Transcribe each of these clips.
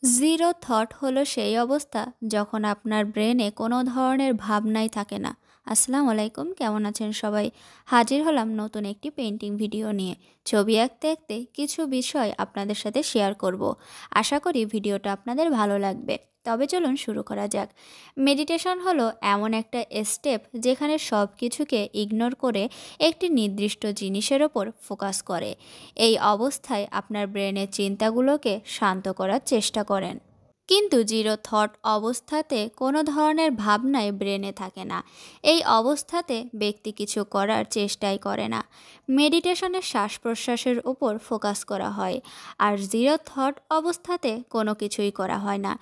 Zero thought হলো সেই অবস্থা যখন আপনার ব্রেনে কোনো ধরনের ভাবনাই থাকে না। আসসালামু আলাইকুম, কেমন আছেন সবাই? হাজির হলাম নতুন একটি পেন্টিং ভিডিও নিয়ে। ছবি আঁকতে আঁকতে কিছু বিষয় আপনাদের সাথে শেয়ার করব। আশা করি ভিডিওটা আপনাদের ভালো লাগবে। তবে চলুন শুরু করা যাক। মেডিটেশন হলো এমন একটা স্টেপ যেখানে সব কিছুকে ইগনোর করে একটি নির্দিষ্ট জিনিসের ওপর ফোকাস করে। এই অবস্থায় আপনার ব্রেনের চিন্তাগুলোকে শান্ত করার চেষ্টা করেন। কিন্তু জিরো থট অবস্থাতে কোনো ধরনের ভাবনাই ব্রেনে থাকে না। এই অবস্থাতে ব্যক্তি কিছু করার চেষ্টাই করে না। মেডিটেশনে শ্বাস প্রশ্বাসের উপর ফোকাস করা হয়, আর জিরো থট অবস্থাতে কোনো কিছুই করা হয় না।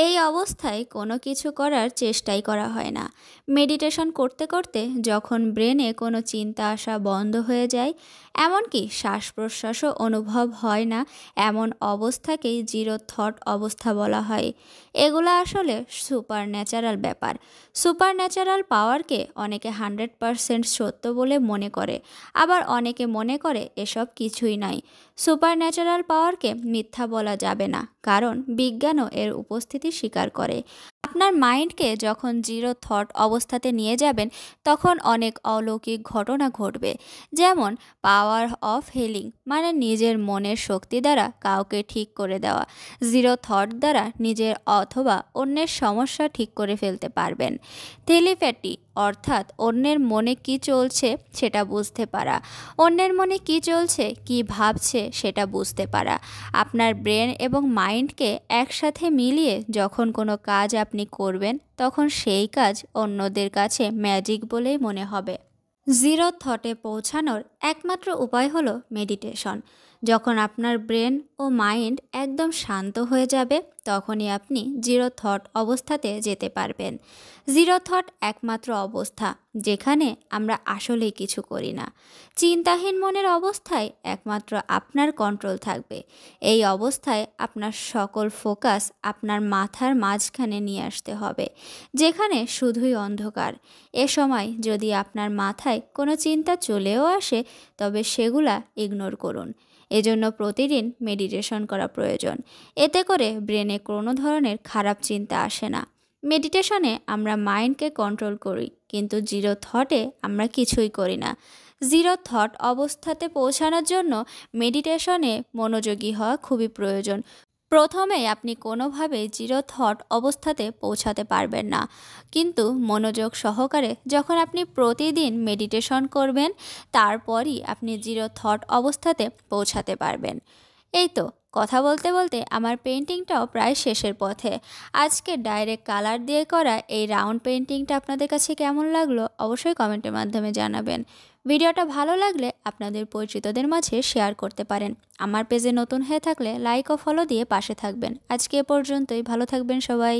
এই অবস্থায় কোনো কিছু করার চেষ্টাই করা হয় না। মেডিটেশন করতে করতে যখন ব্রেনে কোনো চিন্তা আসা বন্ধ হয়ে যায়, এমনকি শ্বাস প্রশ্বাসও অনুভব হয় না, এমন অবস্থাকেই জিরো থট অবস্থা বলা হয়। এগুলো আসলে সুপার ন্যাচারাল ব্যাপার। সুপার ন্যাচারাল পাওয়ারকে অনেকে 100% সত্য বলে মনে করে, আবার অনেকে মনে করে এসব কিছুই নাই। সুপার ন্যাচারাল পাওয়ারকে মিথ্যা বলা যাবে না, কারণ বিজ্ঞানও এর উপস্থিতি স্বীকার করে। আপনার মাইন্ডকে যখন জিরো থট অবস্থাতে নিয়ে যাবেন, তখন অনেক অলৌকিক ঘটনা ঘটবে। যেমন পাওয়ার অফ হিলিং, মানে নিজের মনের শক্তি দ্বারা কাউকে ঠিক করে দেওয়া। জিরো থট দ্বারা নিজের অথবা অন্যের সমস্যা ঠিক করে ফেলতে পারবেন। টেলিপ্যাথি, অর্থাৎ অন্যের মনে কি চলছে সেটা বুঝতে পারা। অন্যের মনে কি চলছে, কি ভাবছে সেটা বুঝতে পারা। আপনার ব্রেন এবং মাইন্ডকে একসাথে মিলিয়ে যখন কোনো কাজ আপনি করবেন, তখন সেই কাজ অন্যদের কাছে ম্যাজিক বলেই মনে হবে। জিরো থটে পৌঁছানোর একমাত্র উপায় হলো মেডিটেশন। যখন আপনার ব্রেন ও মাইন্ড একদম শান্ত হয়ে যাবে, তখনই আপনি জিরো থট অবস্থাতে যেতে পারবেন। জিরো থট একমাত্র অবস্থা যেখানে আমরা আসলেই কিছু করি না। চিন্তাহীন মনের অবস্থায় একমাত্র আপনার কন্ট্রোল থাকবে। এই অবস্থায় আপনার সকল ফোকাস আপনার মাথার মাঝখানে নিয়ে আসতে হবে, যেখানে শুধুই অন্ধকার। এ সময় যদি আপনার মাথায় কোনো চিন্তা চলেও আসে, তবে সেগুলা ইগনোর করুন। এজন্য প্রতিদিন মেডিটেশন করা প্রয়োজন। এতে করে ব্রেনে কোনো ধরনের খারাপ চিন্তা আসে না। মেডিটেশনে আমরা মাইন্ডকে কন্ট্রোল করি, কিন্তু জিরো থটে আমরা কিছুই করি না। জিরো থট অবস্থাতে পৌঁছানোর জন্য মেডিটেশনে মনোযোগী হওয়া খুবই প্রয়োজন। প্রথমে আপনি কোনোভাবে জিরো থট অবস্থাতে পৌঁছাতে পারবেন না, কিন্তু মনোযোগ সহকারে যখন আপনি প্রতিদিন মেডিটেশন করবেন, তারপরই আপনি জিরো থট অবস্থাতে পৌঁছাতে পারবেন। এই তো, কথা বলতে বলতে আমার পেন্টিংটাও প্রায় শেষের পথে। আজকে ডাইরেক্ট কালার দিয়ে করা এই রাউন্ড পেন্টিংটা আপনাদের কাছে কেমন লাগলো অবশ্যই কমেন্টের মাধ্যমে জানাবেন। ভিডিওটা ভালো লাগলে আপনাদের পরিচিতদের মাঝে শেয়ার করতে পারেন। আমার পেজে নতুন হয়ে থাকলে লাইক ও ফলো দিয়ে পাশে থাকবেন। আজকে এ পর্যন্তই, ভালো থাকবেন সবাই।